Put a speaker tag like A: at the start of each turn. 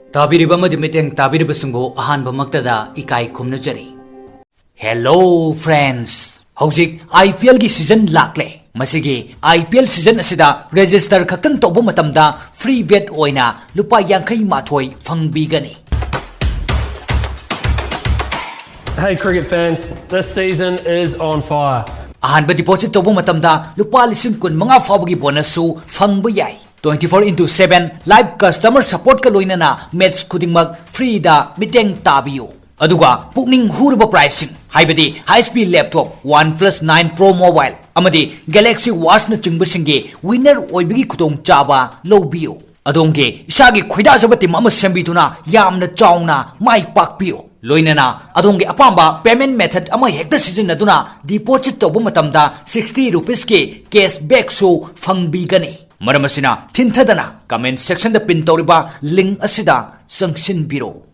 A: Tabiriba Madimiteng Tabiribasungo Ahanbamaktada Ikai Kumnajari. Hello friends! Hojik IPL gi season lakle. Masigi IPL season asida register khaktan tobo matamda free bet oina lupa yankai mathoi fangbigani.
B: Hey cricket fans, this season is on fire.
A: Ahanba deposit tobo matamda lupa lising kun mga fawagi bonus su fangbayay. 24/7 live customer support ka loina na match kudingmag free da miteng tabiyo. Aduga pukning hurba pricing haibadi high speed laptop OnePlus 9 Pro mobile amadi Galaxy Watch na chingbasinge winner oibigi kutong chaba lowbiyo. Adongge isagi khoida jaba team ama sembituna yamna chauna mai pakpiyo. Loina na adongge apamba payment method ama hekta sizinaduna deposit tobo matamda 60 rupees ke cashback so fangbigani. Maramasina Tintadana comment section the pin toriba link asida sangshin biro.